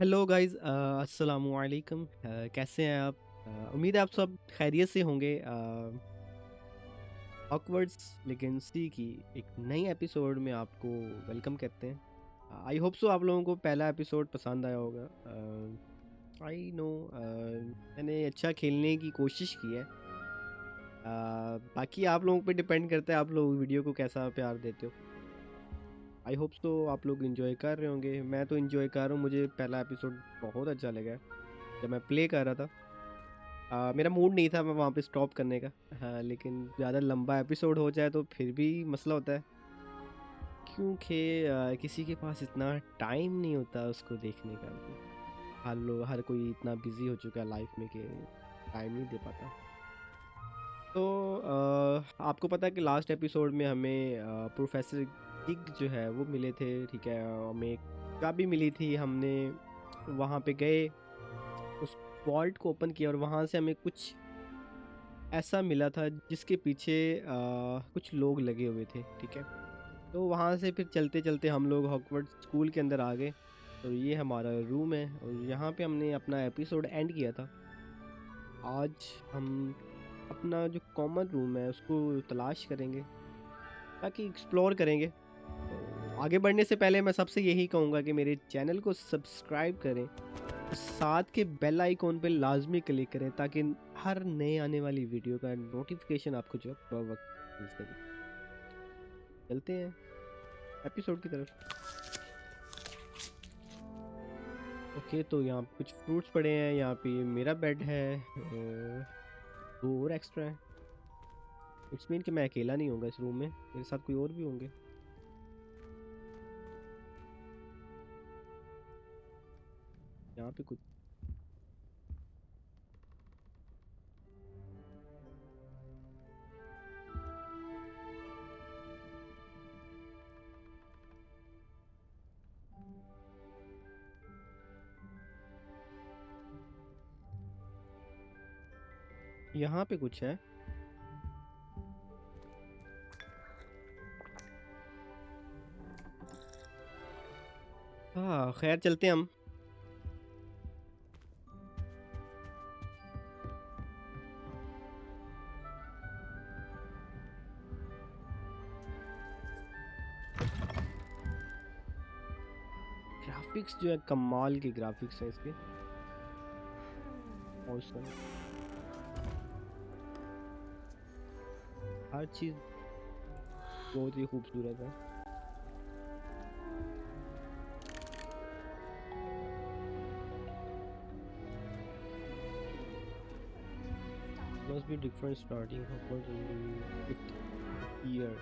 Hello guys, अस्सलामु अलैकुम। कैसे हैं आप? उम्मीद है आप सब खैरियत से होंगे। हॉकवर्ड्स लेगेंसी की एक नई एपिसोड में आपको वेलकम कहते हैं। आई होप सो आप लोगों को पहला एपिसोड पसंद आया होगा। आई नो मैंने अच्छा खेलने की कोशिश की है। बाकी आप लोगों पे डिपेंड करता है आप लोग वीडियो को कैसा प्यार देते हो। आई होप सो आप लोग इंजॉय कर रहे होंगे। मैं तो इंजॉय कर रहा हूँ, मुझे पहला एपिसोड बहुत अच्छा लगा है जब मैं प्ले कर रहा था। मेरा मूड नहीं था मैं वहाँ पे स्टॉप करने का। हाँ, लेकिन ज़्यादा लंबा एपिसोड हो जाए तो फिर भी मसला होता है, क्योंकि किसी के पास इतना टाइम नहीं होता उसको देखने का भी। हर कोई इतना बिजी हो चुका है लाइफ में कि टाइम नहीं दे पाता। तो आपको पता है कि लास्ट एपिसोड में हमें प्रोफेसर गिग जो है वो मिले थे, ठीक है। हमें एक चाबी मिली थी, हमने वहाँ पे गए, उस वॉल्ट को ओपन किया और वहाँ से हमें कुछ ऐसा मिला था जिसके पीछे कुछ लोग लगे हुए थे, ठीक है। तो वहाँ से फिर चलते चलते हम लोग हॉगवर्ट्स स्कूल के अंदर आ गए। तो ये हमारा रूम है और यहाँ पे हमने अपना एपिसोड एंड किया था। आज हम अपना जो कॉमन रूम है उसको तलाश करेंगे, ताकि एक्सप्लोर करेंगे। तो आगे बढ़ने से पहले मैं सबसे यही कहूँगा कि मेरे चैनल को सब्सक्राइब करें, साथ के बेल आइकॉन पे लाजमी क्लिक करें, ताकि हर नए आने वाली वीडियो का नोटिफिकेशन आपको जो है बर वक्त मिल सके। चलते हैं एपिसोड की तरफ। ओके, तो यहाँ पे कुछ फ्रूट्स पड़े हैं, यहाँ पे मेरा बेड है, दो और एक्स्ट्रा है। इट्स मीन कि मैं अकेला नहीं होऊंगा इस रूम में, मेरे साथ कोई और भी होंगे। यहाँ पे कुछ यहाँ पे कुछ है। हाँ खैर, चलते हैं हम। ग्राफिक्स जो है कमाल के ग्राफिक्स हैं इसके। Awesome। हर चीज़ बहुत ही खूबसूरत है। Must be different starting Hogwarts in the 5th year।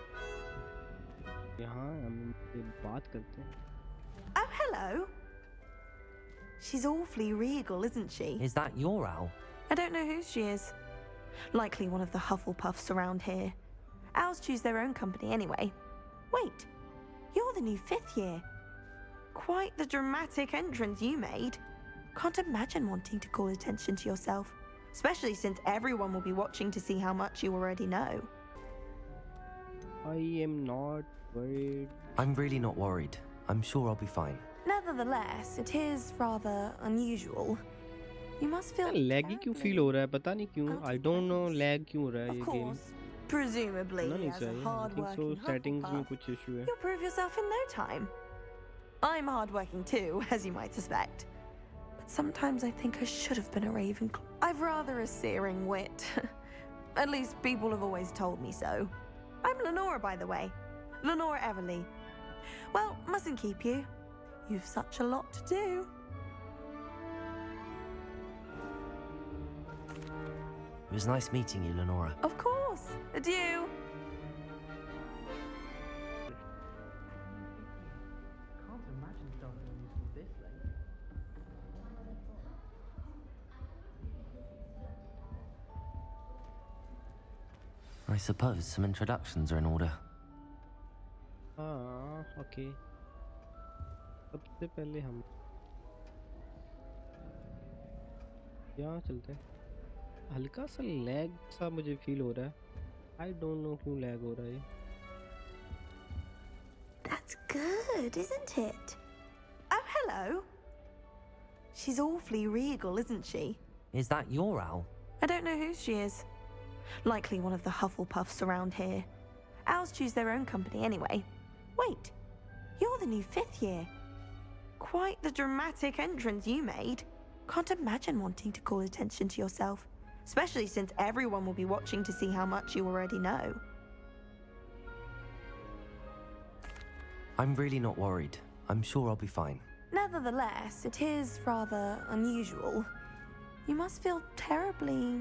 यहाँ हम से बात करते हैं। Oh, hello. She's awfully regal, isn't she? Is that your owl? I don't know who she is. Likely one of the Hufflepuffs around here. Owls choose their own company anyway. Wait, you're the new 5th year. Quite the dramatic entrance you made. Can't imagine wanting to call attention to yourself, especially since everyone will be watching to see how much you already know. I am not worried। I'm really not worried. I'm sure I'll be fine. Nevertheless, it is rather unusual. You must feel लैगी क्यों feel हो रहा है, पता नहीं क्यों। आई don't no lag क्यों हो रहा है Of ये गेम। course, presumably होना नहीं as a चाहिए। आई थिंक सो hard-working सेटिंग्स में Hufflepuff, कुछ इशू है। you'll prove yourself in no time. I'm hard-working too, as you might suspect. But sometimes I think I should have been a Ravenclaw. I've rather a searing wit. At least people have always told me so. I'm Lenora, by the way. Lenora Everly. Well, mustn't keep you. You've such a lot to do. It was nice meeting you, Lenora. Of course. Adieu. Can't imagine starting a musical this late। I suppose some introductions are in order. हाँ okay, सबसे पहले हम यहाँ चलते हैं। हल्का सा lag सा मुझे फील हो रहा है। आई डोंट नो क्यों लैग हो रहा है ये। That's good, isn't it? Oh, hello. She's awfully regal, isn't she? Is that your owl? I don't know who she is. Likely one of the Hufflepuffs around here. Owls choose their own company anyway. Wait, you're the new 5th year. Quite the dramatic entrance you made. Can't imagine wanting to call attention to yourself, especially since everyone will be watching to see how much you already know. I'm really not worried. I'm sure I'll be fine. Nevertheless, it is rather unusual. You must feel terribly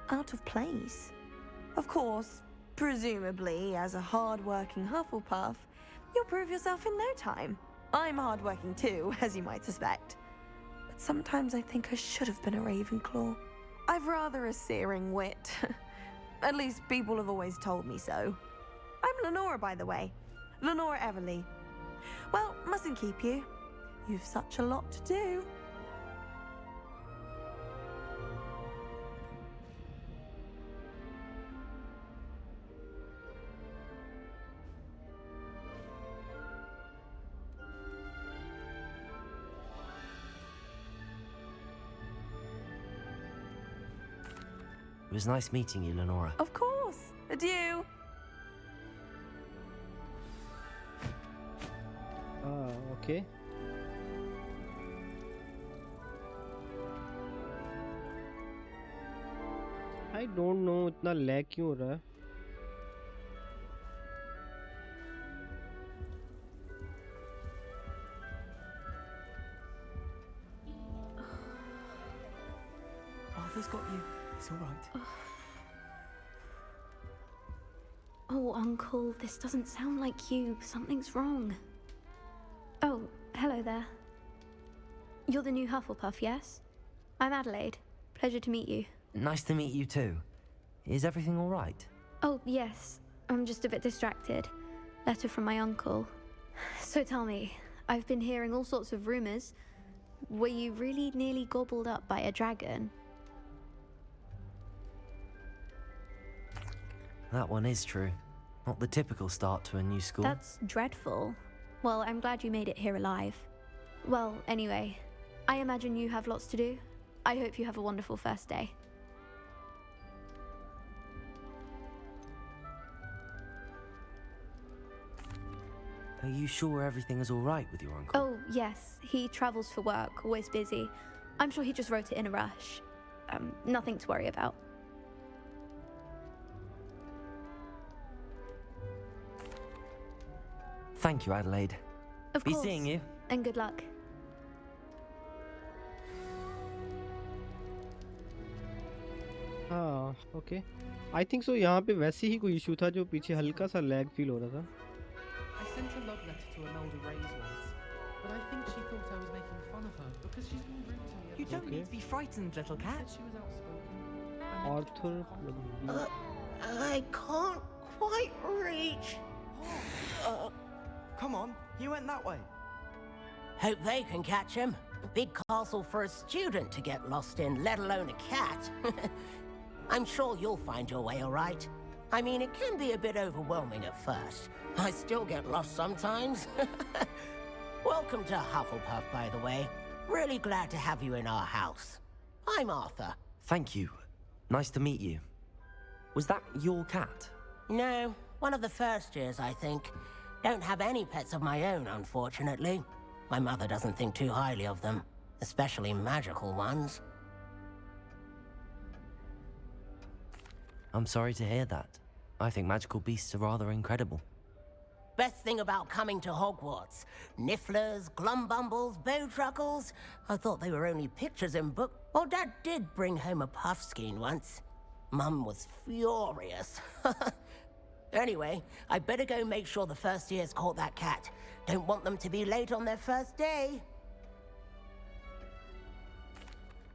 out of place. Of course, presumably, as a hard-working Hufflepuff, you'll prove yourself in no time. I'm hard-working too, as you might suspect. But sometimes I think I should have been a Ravenclaw. I've rather a searing wit. At least people have always told me so. I'm Lenora, by the way. Lenora Everly. Well, mustn't keep you. You've such a lot to do. It was nice meeting you, Lenora. Of course. Adieu. Okay. I don't know इतना lag क्यों हो रहा है. Arthur's got you. It's all right. Oh, Uncle, this doesn't sound like you. Something's wrong. Oh, hello there. You're the new Hufflepuff, yes? I'm Adelaide. Pleasure to meet you. Nice to meet you too. Is everything all right? Oh, yes. I'm just a bit distracted. Letter from my uncle. So tell me, I've been hearing all sorts of rumors. Were you really nearly gobbled up by a dragon? That one is true. Not the typical start to a new school. That's dreadful. Well, I'm glad you made it here alive. Well, anyway, I imagine you have lots to do. I hope you have a wonderful first day. Are you sure everything is all right with your uncle? Oh, yes. He travels for work, always busy. I'm sure he just wrote it in a rush. Nothing to worry about. Thank you, Adelaide. Of Be course. seeing you. And good luck. हाँ okay. आई think सो यहाँ पे वैसे ही कोई issue था जो पीछे हल्का सा लैग फील हो रहा था. I sent a love letter to Imelda Reyes once, but I think she thought I was making fun of her because she's been rude to me. You don't need to be frightened, little She cat. said she was outspoken. Arthur. I can't quite reach. Come on, you went that way. Hope they can catch him. Big castle for a student to get lost in, let alone a cat. I'm sure you'll find your way all right. I mean, it can be a bit overwhelming at first. I still get lost sometimes. Welcome to Hufflepuff, by the way. Really glad to have you in our house. I'm Arthur. Thank you. Nice to meet you. Was that your cat? No, one of the first years, I think. Don't have any pets of my own, unfortunately. My mother doesn't think too highly of them, especially magical ones. I'm sorry to hear that. I think magical beasts are rather incredible. Best thing about coming to Hogwarts. Nifflers, glumbumbles, bowtruckles. I thought they were only pictures in book. Well, Dad did bring home a puffskein once. Mum was furious. Anyway, I better go make sure the first years caught that cat. Don't want them to be late on their first day.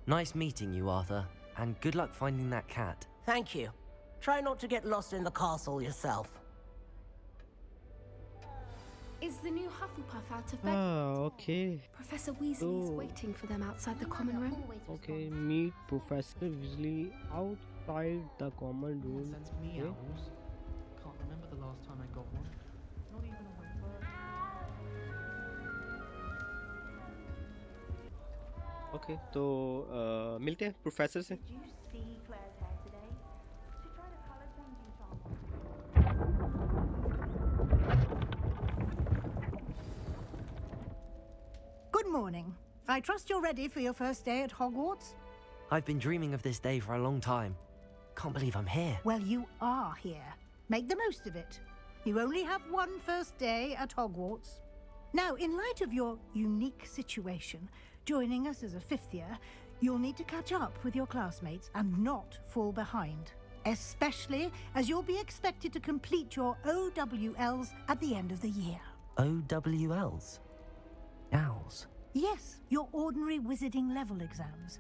Nice meeting you, Arthur. And good luck finding that cat. Thank you. Try not to get lost in the castle yourself. Is the new Hufflepuff out of bed? Okay. Professor Weasley is So- waiting for them outside the common room. Okay, meet Professor Weasley outside the common room. Sends me Okay. owls. Can't remember the last time I got one. Not even a wink. Okay तो मिलते हैं professor से। Did you see Claire's hair today? She tried a color changing shampoo. Good morning. I trust you're ready for your first day at Hogwarts? I've been dreaming of this day for a long time. Can't believe I'm here. Well, you are here. Make the most of it. You only have one first day at Hogwarts. Now, in light of your unique situation, joining us as a fifth year, you'll need to catch up with your classmates and not fall behind. Especially as you'll be expected to complete your OWLs at the end of the year. OWLs? Owls? Yes, your ordinary wizarding level exams.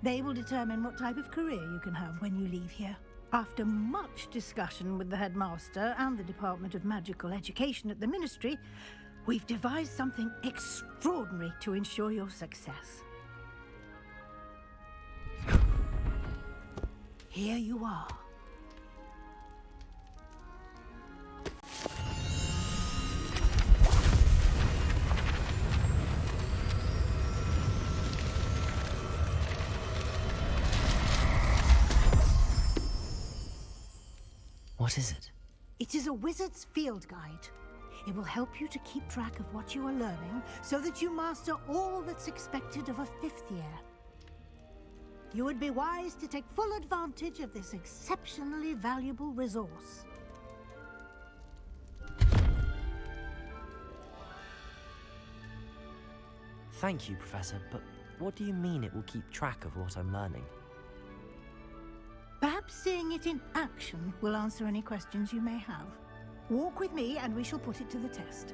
They will determine what type of career you can have when you leave here. After much discussion with the headmaster and the Department of Magical Education at the Ministry, we've devised something extraordinary to ensure your success. Here you are. What is it? It is a wizard's field guide. It will help you to keep track of what you are learning so that you master all that's expected of a fifth year. You would be wise to take full advantage of this exceptionally valuable resource. Thank you, Professor, but what do you mean it will keep track of what I'm learning? Perhaps seeing it in action will answer any questions you may have. Walk with me and we shall put it to the test.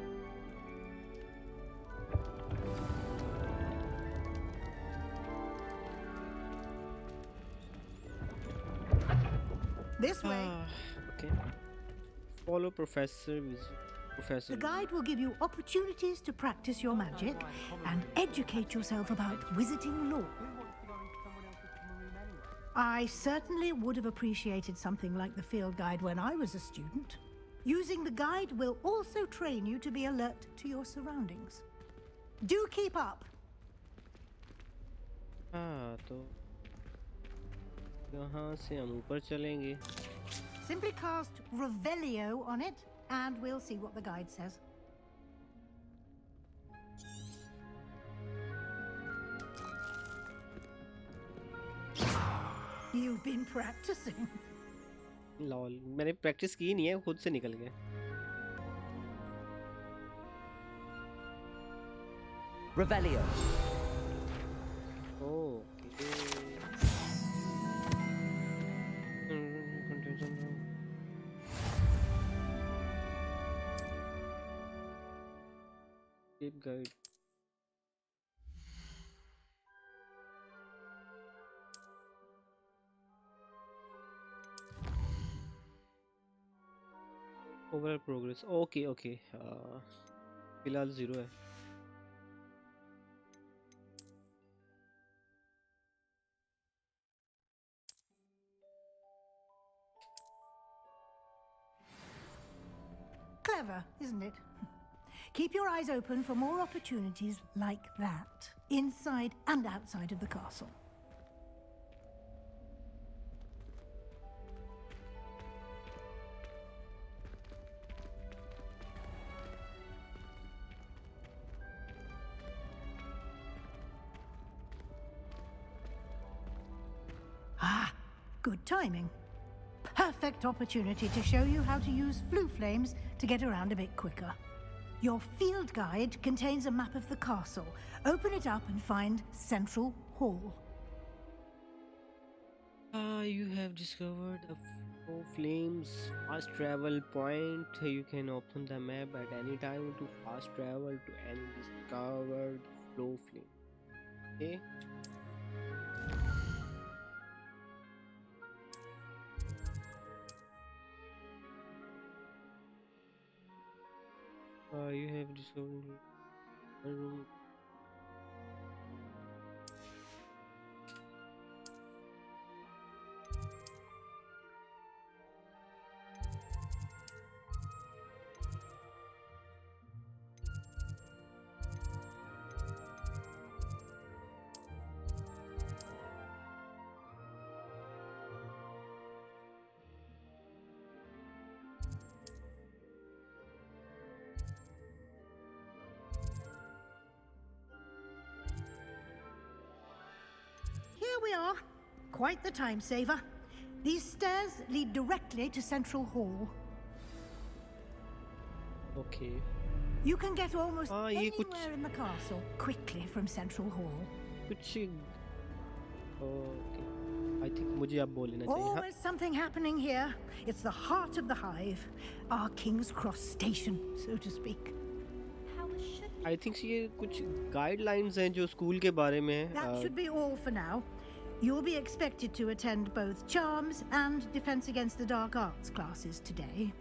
This way. Okay. Follow Professor. The guide will give you opportunities to practice your magic and educate yourself about wizarding lore. I certainly would have appreciated something like the field guide when I was a student. Using the guide will also train you to be alert to your surroundings. Do keep up. हाँ तो यहाँ से हम ऊपर चलेंगे. Simply cast Revelio on it and we'll see what the guide says. You've been practicing. Lol मैंने practice की नहीं है, खुद से निकल गया. Revelio. Keep guide. Overall progress. Okay, okay. फिलहाल 0 है. Clever, isn't it? Keep your eyes open for more opportunities like that, inside and outside of the castle. Ah, good timing. Perfect opportunity to show you how to use flue flames to get around a bit quicker. Your field guide contains a map of the castle. Open it up and find Central Hall. You have discovered a Flow Flames fast travel point. You can open the map at any time to fast travel to any discovered Flow Flame. Okay. You have discovered a room. we are. Quite the time saver. These stairs lead directly to Central Hall. Okay. You can get almost ये anywhere कुछ in the castle quickly from Central Hall. कुछ okay. I think मुझे अब बोलना चाहिए. हाँ. Always something happening here. It's the heart of the hive. Our King's Cross station, so to speak. I think ये कुछ guidelines हैं जो स्कूल के बारे में हैं. That should be all for now. You'll be expected to attend both Charms and Defense Against the Dark Arts classes today.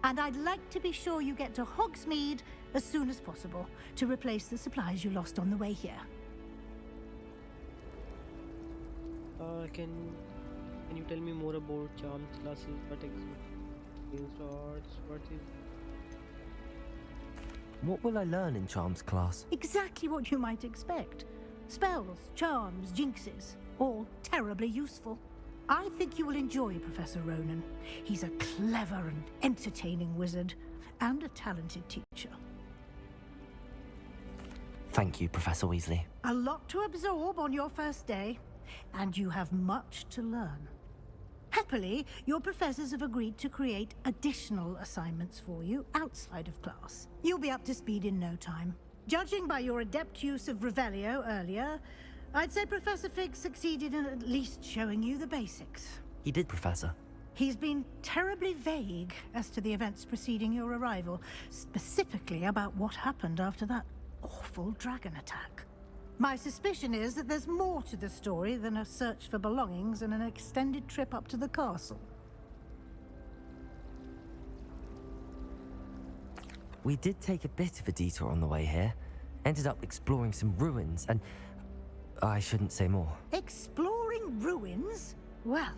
And I'd like to be sure you get to Hogsmeade as soon as possible to replace the supplies you lost on the way here. Can you tell me more about charms classes? What against arts? What will I learn in Charms class? Exactly what you might expect. Spells, charms, jinxes, all terribly useful. I think you will enjoy Professor Ronan. He's a clever and entertaining wizard, and a talented teacher. Thank you, Professor Weasley. A lot to absorb on your first day, and you have much to learn. Happily, your professors have agreed to create additional assignments for you outside of class. You'll be up to speed in no time. Judging by your adept use of Revelio earlier, I'd say Professor Fig succeeded in at least showing you the basics. He did, Professor. He's been terribly vague as to the events preceding your arrival, specifically about what happened after that awful dragon attack. My suspicion is that there's more to the story than a search for belongings and an extended trip up to the castle. We did take a bit of a detour on the way here. Ended up exploring some ruins and... I shouldn't say more. Exploring ruins? Well,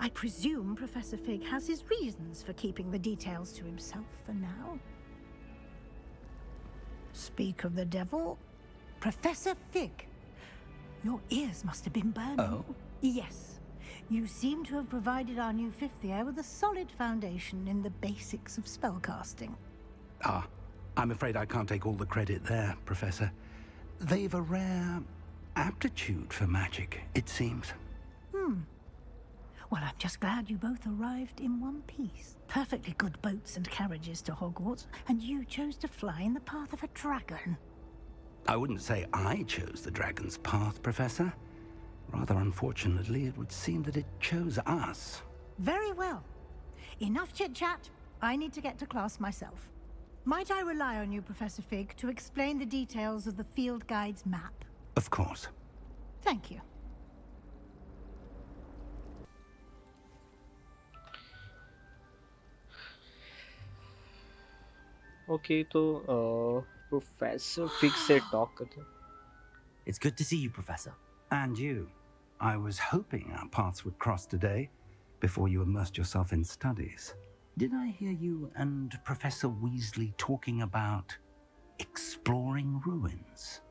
I presume Professor Fig has his reasons for keeping the details to himself for now. Speak of the devil, Professor Fig. Your ears must have been burning. Oh? Yes. You seem to have provided our new fifth year with a solid foundation in the basics of spellcasting. Ah, I'm afraid I can't take all the credit there, Professor. They've a rare aptitude for magic, it seems. Well, I'm just glad you both arrived in one piece. Perfectly good boats and carriages to Hogwarts, and you chose to fly in the path of a dragon. I wouldn't say I chose the dragon's path, Professor. Rather unfortunately, it would seem that it chose us. Very well. Enough chit-chat. I need to get to class myself. Might I rely on you, Professor Fig, to explain the details of the field guide's map? Of course. Thank you. Okay, तो Professor Fig से talk करते हैं. It's good to see you, Professor. And you. I was hoping our paths would cross today, before you immersed yourself in studies. Did I hear you and Professor Weasley talking about exploring ruins?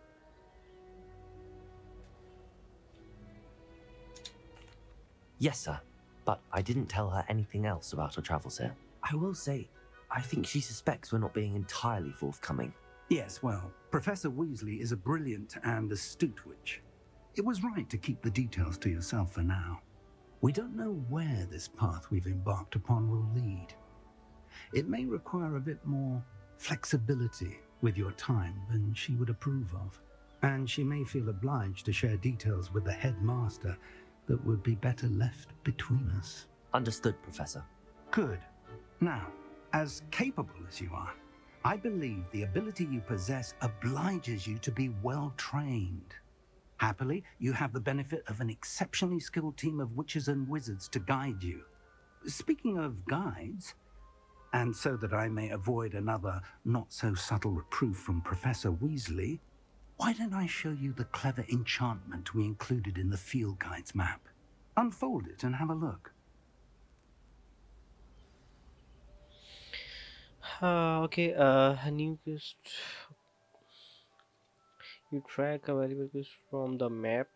Yes, sir. But I didn't tell her anything else about her travels here. I will say, I think she suspects we're not being entirely forthcoming. Yes, well, Professor Weasley is a brilliant and astute witch. It was right to keep the details to yourself for now. We don't know where this path we've embarked upon will lead. It may require a bit more flexibility with your time than she would approve of. And she may feel obliged to share details with the headmaster that would be better left between us. Understood, Professor. Good. Now, as capable as you are, I believe the ability you possess obliges you to be well trained. Happily, you have the benefit of an exceptionally skilled team of witches and wizards to guide you. Speaking of guides, and so that I may avoid another not-so-subtle reproof from Professor Weasley, why don't I show you the clever enchantment we included in the field guide's map? Unfold it and have a look. Okay, new quest. You track a variable quest from the map.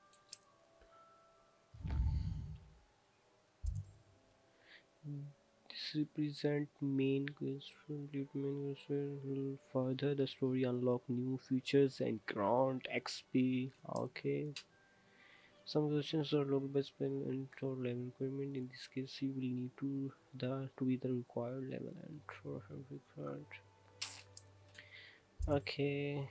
This represent main quest. Complete main quest will further the story, unlock new features and grant XP. Okay. Some questions are local best spell and throw level equipment. In this case, you will need to be the required level and throw required. Okay.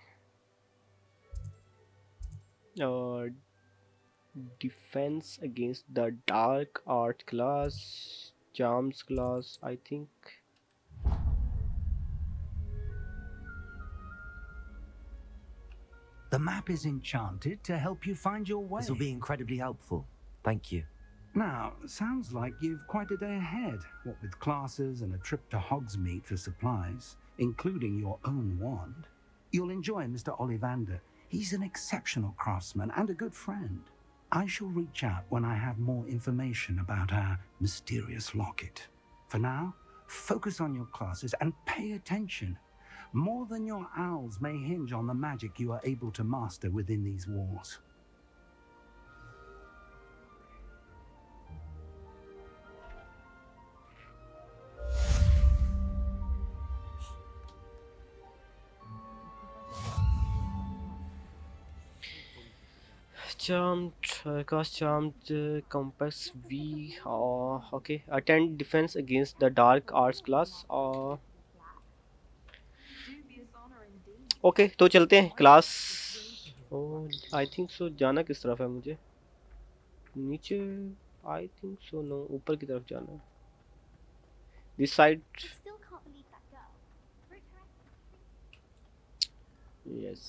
Defense against the dark art class, charms class, I think. The map is enchanted to help you find your way. This will be incredibly helpful. Thank you. Now, sounds like you've quite a day ahead, what with classes and a trip to Hogsmeade for supplies, including your own wand. You'll enjoy Mr. Ollivander. He's an exceptional craftsman and a good friend. I shall reach out when I have more information about our mysterious locket. For now, focus on your classes and pay attention. More than your owls may hinge on the magic you are able to master within these walls. Charmed, cast charmed compass V. Okay, attend defense against the dark arts class. Okay तो चलते हैं class. I think सो जाना किस तरफ है मुझे? नीचे आई think सो. No, ऊपर की तरफ जाना है. This side. Yes,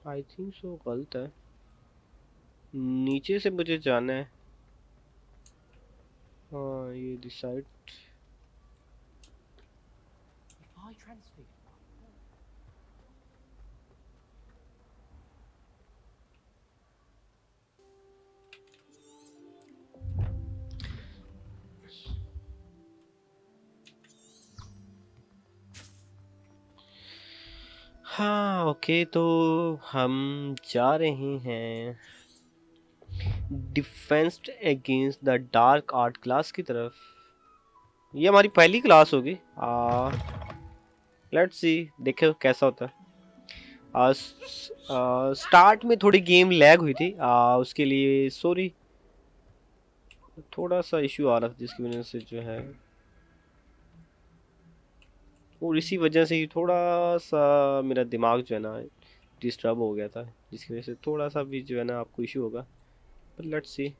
I think सो गलत है. नीचे से मुझे जाना है. हाँ, ये दिस साइड. हाँ ओके, तो हम जा रहे हैं defence against the dark art class की तरफ. ये हमारी पहली क्लास होगी. लेट्स सी, देखो कैसा होता है. स्टार्ट में थोड़ी गेम लैग हुई थी, उसके लिए सॉरी. थोड़ा सा इशू आ रहा था जिसकी वजह से जो है, और इसी वजह से ही थोड़ा सा मेरा दिमाग जो है ना डिस्टर्ब हो गया था, जिसकी वजह से थोड़ा सा भी जो है ना आपको इशू होगा. But let's see.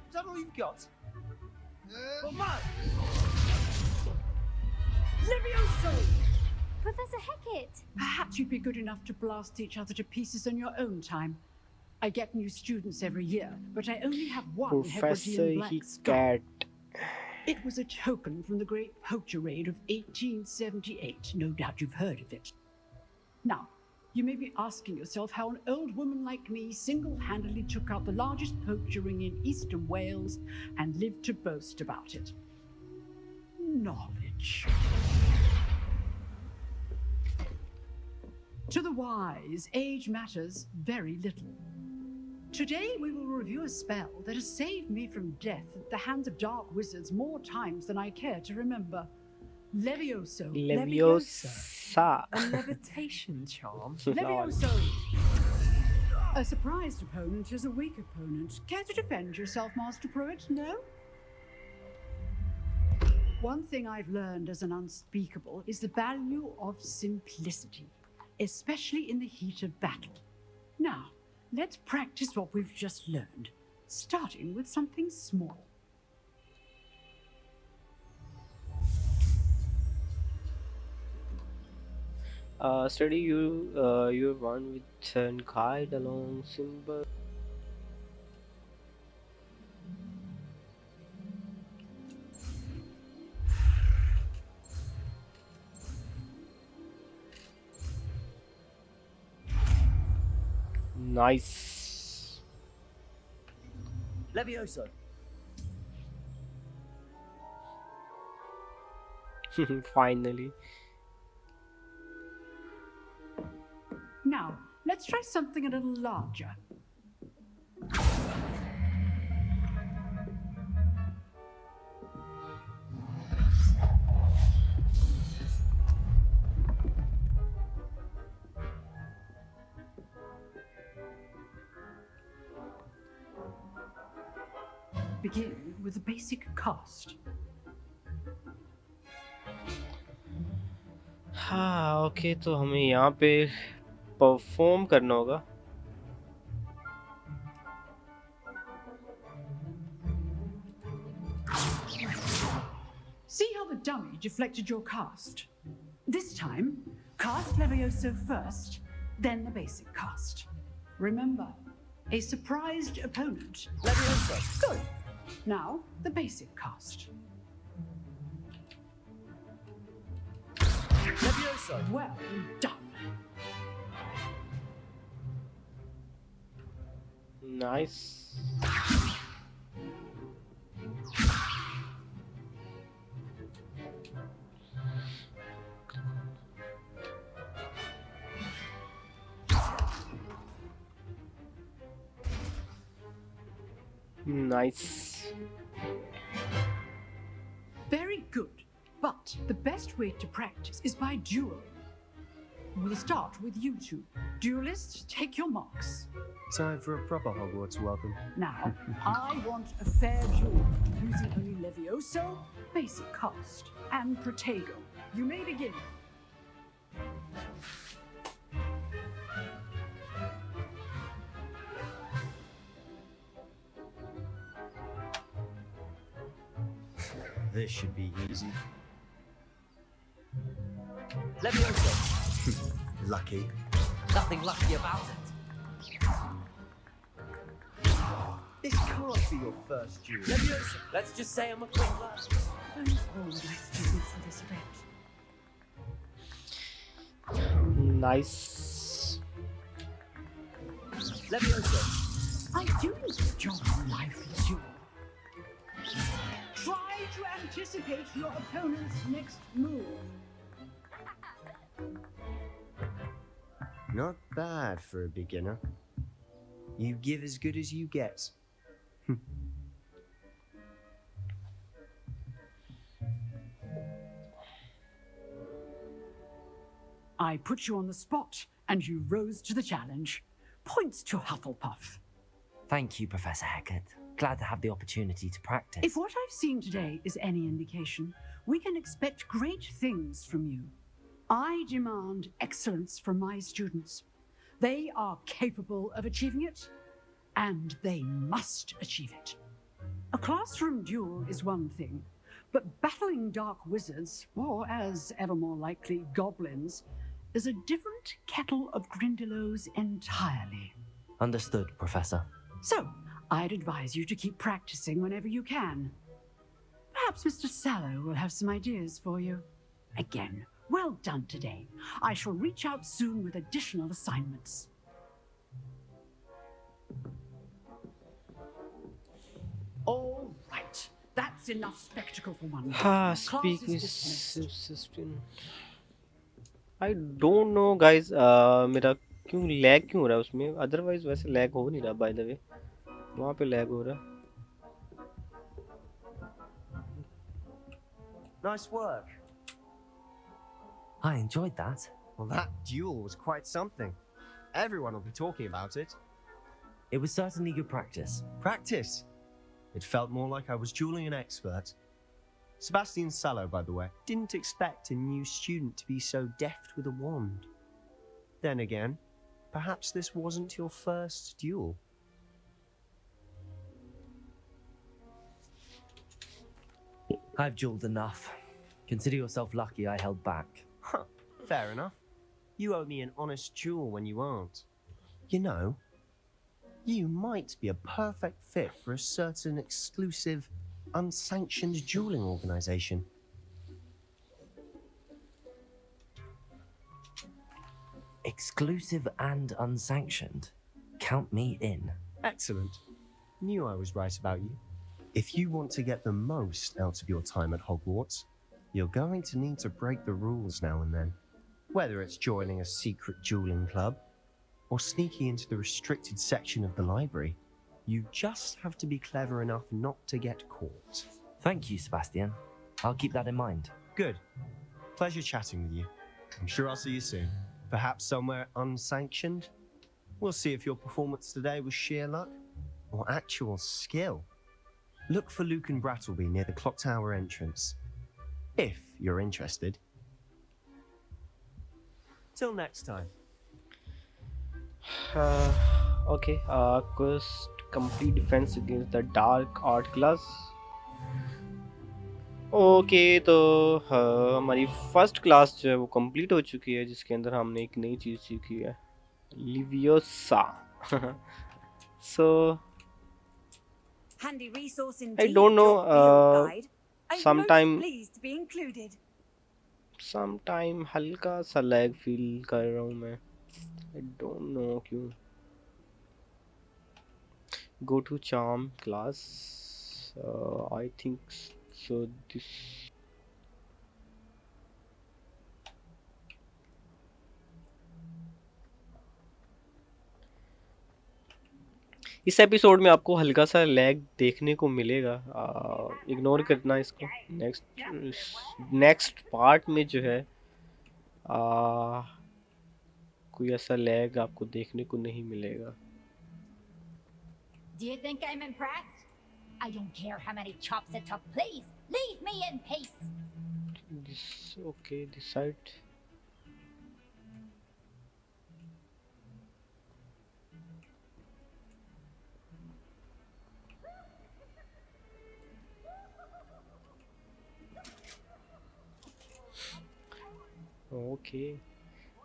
Is that all you've got? Levioso! Professor Hecat! Perhaps you'd be good enough to blast each other to pieces on your own time. I get new students every year, but I only have one Professor Hebridean black skull. Hecat. It was a token from the Great Poacher Raid of 1878. No doubt you've heard of it. Now, you may be asking yourself how an old woman like me single-handedly took out the largest poacher ring in eastern Wales and lived to boast about it. Knowledge. To the wise, age matters very little. Today we will review a spell that has saved me from death at the hands of dark wizards more times than I care to remember. Levioso. Leviosa. A levitation charm? Levioso. A surprised opponent is a weak opponent. Care to defend yourself, Master Pruitt? No? One thing I've learned as an unspeakable is the value of simplicity, especially in the heat of battle. Now, let's practice what we've just learned, starting with something small. Study your one with and guide along symbol. Nice. Levioso. Finally. Now, let's try something a little larger. begin with the basic cast. हाँ okay, तो हमें यहाँ पे perform करना होगा. See how the dummy deflected your cast? This time, cast Levioso first, then the basic cast. Remember, a surprised opponent. Levioso. Good. Now, the basic cast. Levioso. Well done. Nice. Nice. Very good. But the best way to practice is by duel. We'll start with you two. Duelists, take your marks. Time for a proper Hogwarts welcome. Now, I want a fair duel, using only Levioso, basic cast, and Protego. You may begin. This should be easy. Levioso. Lucky. Nothing lucky about it. This can't be your first duel. Levioso. Let's just say I'm a quick learner. Don't hold my students in respect. Nice. Levioso. I'm doing this job in life with you. Try to anticipate your opponent's next move. Not bad for a beginner. You give as good as you get. I put you on the spot, and you rose to the challenge. Points to Hufflepuff. Thank you, Professor Hecat. Glad to have the opportunity to practice. If what I've seen today is any indication, we can expect great things from you. I demand excellence from my students. They are capable of achieving it, and they must achieve it. A classroom duel is one thing, but battling dark wizards, or as ever more likely, goblins, is a different kettle of Grindylows entirely. Understood, Professor. So, I'd advise you to keep practicing whenever you can. Perhaps Mr. Sallow will have some ideas for you. Again, well done today. I shall reach out soon with additional assignments. All right. That's enough spectacle for one day. Class is dismissed. I don't know guys, मेरा क्यों lag क्यों हो रहा है उसमें? Otherwise वैसे lag हो नहीं रहा, बाय द वे वहाँ पे लैग हो रहा. Nice work. I enjoyed that. Well, that duel was quite something. Everyone will be talking about it. It was certainly good practice. Practice? It felt more like I was dueling an expert. Sebastian Sallow, by the way, didn't expect a new student to be so deft with a wand. Then again, perhaps this wasn't your first duel. I've dueled enough. Consider yourself lucky I held back. Huh, fair enough. You owe me an honest duel when you aren't. You know, you might be a perfect fit for a certain exclusive, unsanctioned dueling organization. Exclusive and unsanctioned? Count me in. Excellent. Knew I was right about you. If you want to get the most out of your time at Hogwarts, you're going to need to break the rules now and then. Whether it's joining a secret dueling club or sneaking into the restricted section of the library, you just have to be clever enough not to get caught. Thank you, Sebastian. I'll keep that in mind. Good. Pleasure chatting with you. I'm sure I'll see you soon. Perhaps somewhere unsanctioned? We'll see if your performance today was sheer luck or actual skill. look for Luke and Brattleby near the clock tower entrance. If you're interested. Till next time. Okay, quest complete defense against the dark art class. Okay तो हमारी first class जो है वो complete हो चुकी है, जिसके अंदर हमने एक नई चीज़ सीखी है, लिवियोसा. सो आई डोंट नो, समटाइम हल्का सा लैग फील कर रहा हूँ मैं. आई डोंट नो क्यों. Go to charm class. I think so this इस एपिसोड में आपको हल्का सा लैग देखने को मिलेगा, इग्नोर करना इसको. नेक्स्ट पार्ट में जो है कोई ऐसा लैग आपको देखने को नहीं मिलेगा. Do you think I'm impressed? I don't care how many chops it took. Please, leave me in peace. This okay, this side. Okay,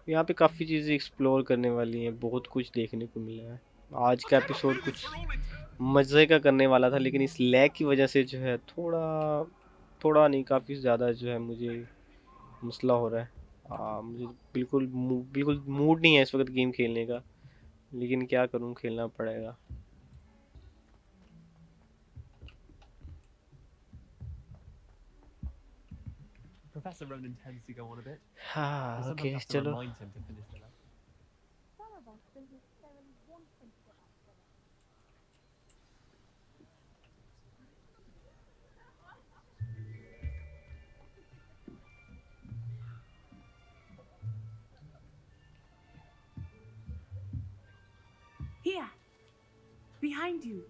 यहाँ पे काफ़ी चीज़ें एक्सप्लोर करने वाली हैं, बहुत कुछ देखने को मिला है. आज का एपिसोड कुछ मज़े का करने वाला था, लेकिन इस लैग की वजह से जो है थोड़ा नहीं, काफ़ी ज़्यादा जो है मुझे मसला हो रहा है. मुझे बिल्कुल मूड नहीं है इस वक्त गेम खेलने का, लेकिन क्या करूं, खेलना पड़ेगा. Professor Ronan tends to go on a bit. हाँ, ओके, चलो. Here, behind you.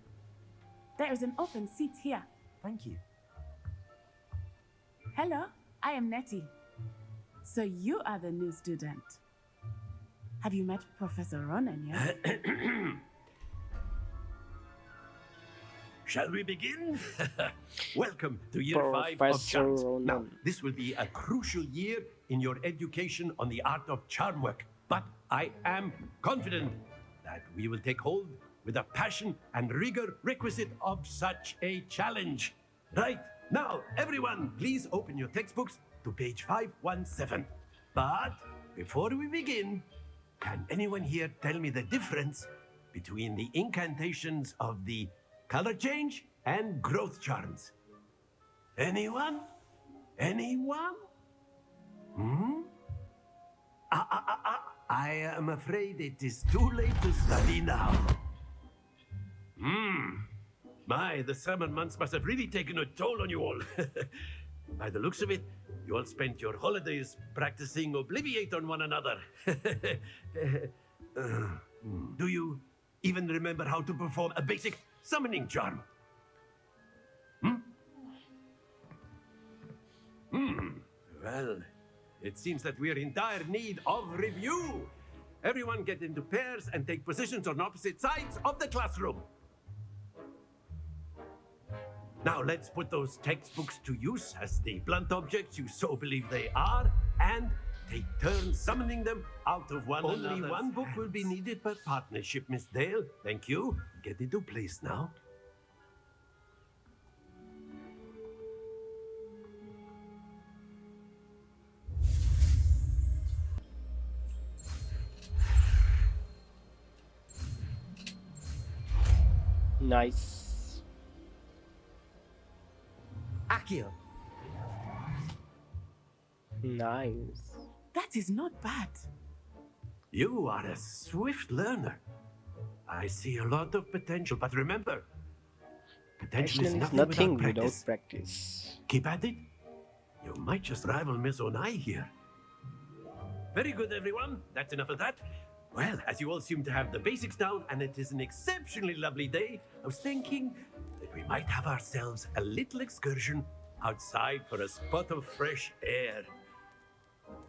There is an open seat here. Thank you. Hello, I am Nettie. So you are the new student. Have you met Professor Ronan yet? Shall we begin? Welcome to year 5 of Professor charms. Ronan. Now, this will be a crucial year in your education on the art of charm work. But I am confident that we will take hold with the passion and rigor requisite of such a challenge. Right, now everyone please open your textbooks to page 517. But before we begin, can anyone here tell me the difference between the incantations of the color change and growth charms? Anyone? Anyone? I am afraid it is too late to study now. My, the summer months must have really taken a toll on you all. By the looks of it, you all spent your holidays practicing Obliviate on one another. Do you even remember how to perform a basic summoning charm? Well, it seems that we are in dire need of review. Everyone get into pairs and take positions on opposite sides of the classroom. Now let's put those textbooks to use as the blunt objects you so believe they are, and take turns summoning them out of one another's hands. Only one book will be needed per partnership, Miss Dale. Thank you. Get into place now. Nice. Akio. Nice. That is not bad. You are a swift learner. I see a lot of potential, but remember, potential is nothing without practice. Keep at it. You might just rival Miss Onai here. Very good, everyone. That's enough of that. Well, as you all seem to have the basics down, and it is an exceptionally lovely day, I was thinking that we might have ourselves a little excursion outside for a spot of fresh air.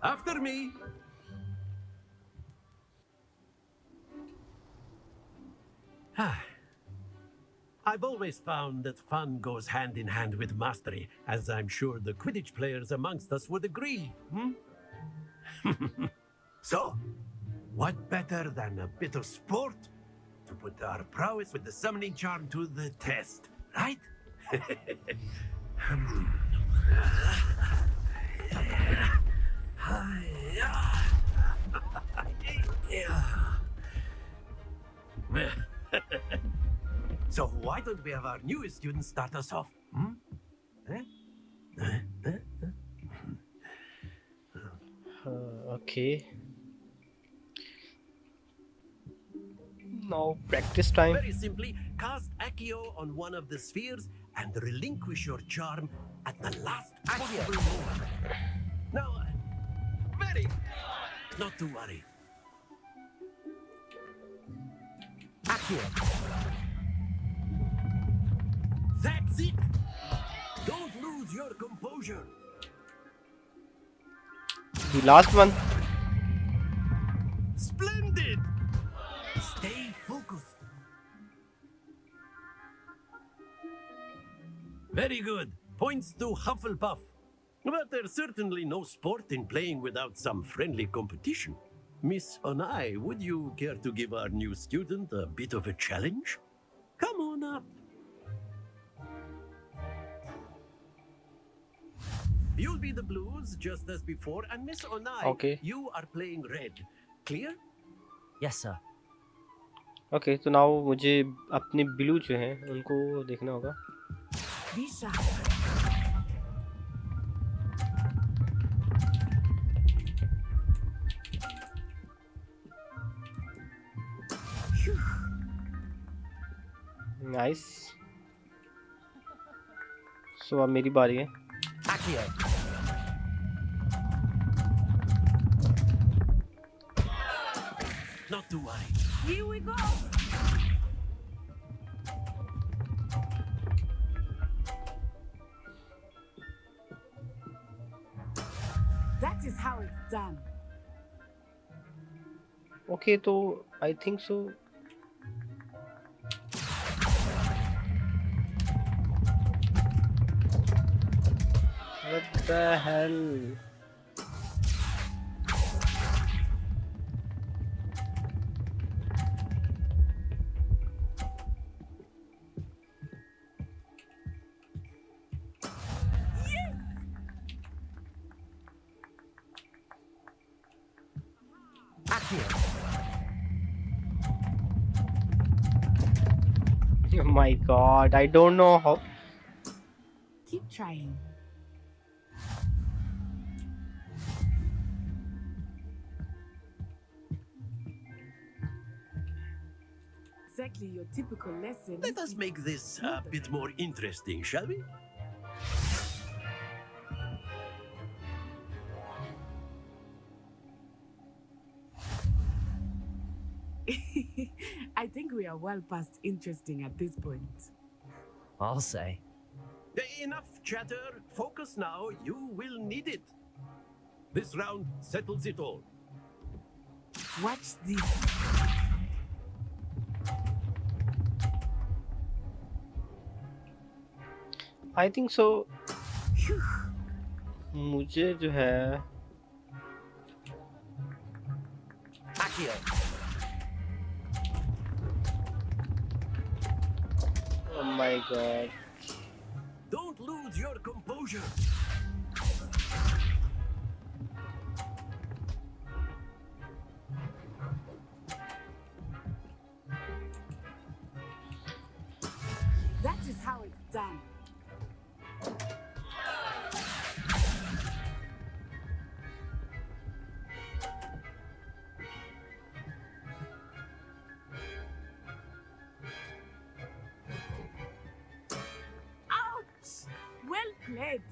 After me. I've always found that fun goes hand in hand with mastery, as I'm sure the Quidditch players amongst us would agree. So, what better than a bit of sport to put our prowess with the summoning charm to the test, right? So why don't we have our newest student start us off? Okay. Now practice time. Very simply, cast Accio on one of the spheres and relinquish your charm at the last possible moment. Now, not to worry. Accio. That's it! Don't lose your composure. The last one. Splendid! Stay focused. Very good. Points to Hufflepuff. But there's certainly no sport in playing without some friendly competition. Miss Onai, would you care to give our new student a bit of a challenge? Come on up. You'll be the blues just as before, and Miss Onai, Okay. you are playing red. Clear? Yes, sir. Okay तो now मुझे अपने blue जो हैं उनको देखना होगा. Be shy. Nice. सो अब मेरी बारी है. Not to worry. Here we go. That is how it's done. Okay तो I think so. What the hell? Oh my god, I don't know how. Keep trying. Exactly your typical lesson. Let us make this a bit more interesting, shall we? I think we are well past interesting at this point. I'll say. Enough chatter. Focus now. You will need it. This round settles it all. Watch this. I think सो. मुझे जो है oh my god. Don't lose your composure. That is how it's done. Ouch! Well played.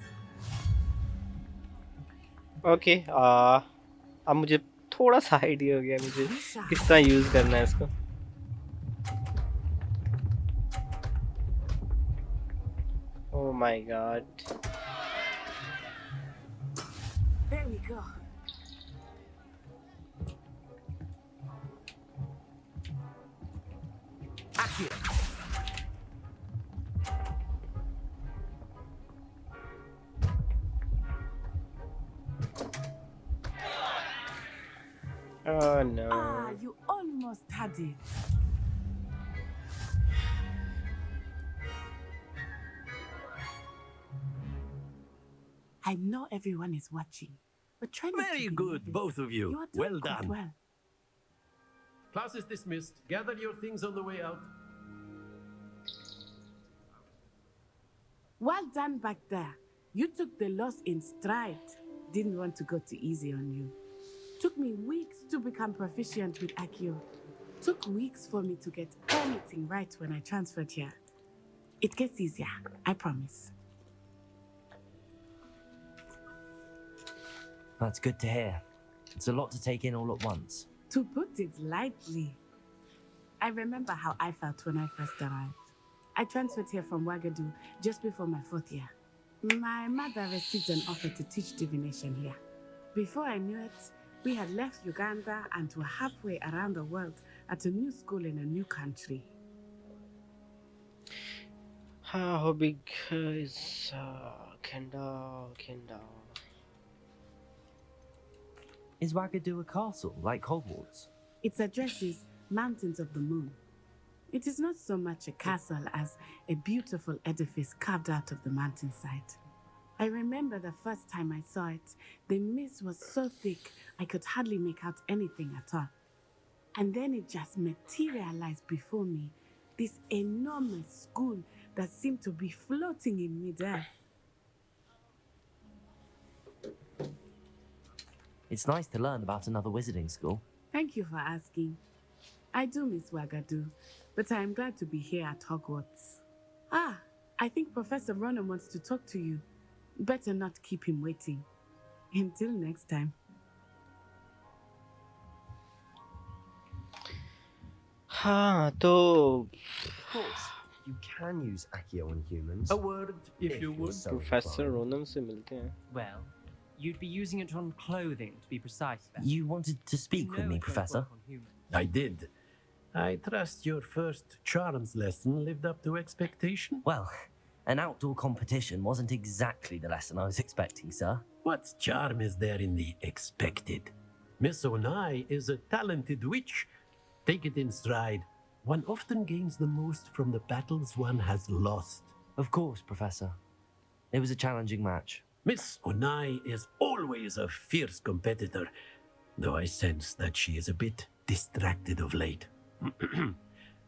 Okay अब मुझे थोड़ा सा idea हो गया मुझे किस तरह यूज करना है इसको. Oh my god. There we go. Oh no. Ah, you almost had it. I know everyone is watching, but try not Very to be good, nervous. both of you. You are doing Well quite done. well. Class is dismissed. Gather your things on the way out. Well done back there. You took the loss in stride. Didn't want to go too easy on you. Took me weeks to become proficient with Accio. Took weeks for me to get anything right when I transferred here. It gets easier, I promise. That's good to hear. It's a lot to take in all at once. To put it lightly, I remember how I felt when I first arrived. I transferred here from Ouagadougou just before my 4th year. My mother received an offer to teach divination here. Before I knew it, we had left Uganda and were halfway around the world at a new school in a new country. How big is Kenda? Is Ouagadougou a castle, like Hogwarts? Its address is Mountains of the Moon. It is not so much a castle as a beautiful edifice carved out of the mountainside. I remember the first time I saw it, the mist was so thick I could hardly make out anything at all. And then it just materialized before me, this enormous school that seemed to be floating in midair. It's nice to learn about another wizarding school. Thank you for asking. I do miss Ouagadougou, but I am glad to be here at Hogwarts. Ah, I think Professor Ronan wants to talk to you. Better not keep him waiting. Until next time. हाँ तो Of course, you can use Accio on humans. A word, if you you're would. so professor inclined. Roman से मिलते हैं. Well, you'd be using it on clothing, to be precise. Beth. You wanted to speak with know me, it won't Professor? work on humans. I did. I trust your first charms lesson lived up to expectation. Well, an outdoor competition wasn't exactly the lesson I was expecting, sir. What charm is there in the expected? Miss Onai is a talented witch. Take it in stride. One often gains the most from the battles one has lost. Of course, Professor. It was a challenging match. Miss Onai is always a fierce competitor, though I sense that she is a bit distracted of late.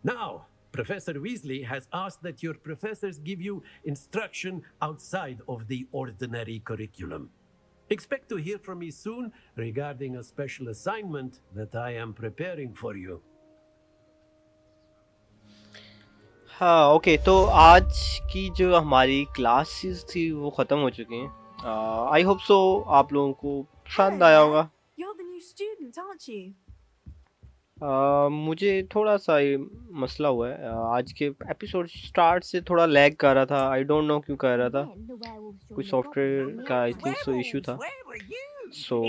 Now, Professor Weasley has asked that your professors give you instruction outside of the ordinary curriculum. Expect to hear from me soon regarding a special assignment that I am preparing for you. हाँ okay तो आज की जो हमारी classes थी वो ख़त्म हो चुकी हैं. आई होप सो आप लोगों को पसंद आया होगा. You're the new student, aren't you? मुझे थोड़ा सा ये मसला हुआ है. आज के एपिसोड स्टार्ट से थोड़ा लैग कर रहा था. आई डोंट नो क्यों कर रहा था. कोई सॉफ्टवेयर का आई थिंक सो इशू था. सो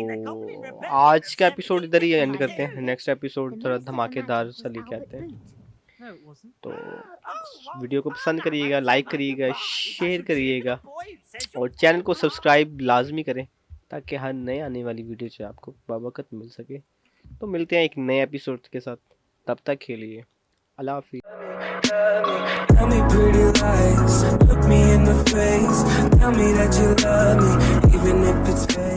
आज का एपिसोड इधर ही एंड करते हैं. नेक्स्ट एपिसोड थोड़ा धमाकेदार सा लेके आते हैं. No, it wasn't. तो वीडियो को पसंद करिएगा, लाइक करिएगा, शेयर करिएगा और चैनल को सब्सक्राइब लाजमी करें ताकि हर नए आने वाली वीडियो से आपको बावकत मिल सके. तो मिलते हैं एक नए एपिसोड के साथ. तब तक के लिए अल्लाह हाफिज़. Tell me pretty lies, look me in the face, tell me that you love me, even if it's fake.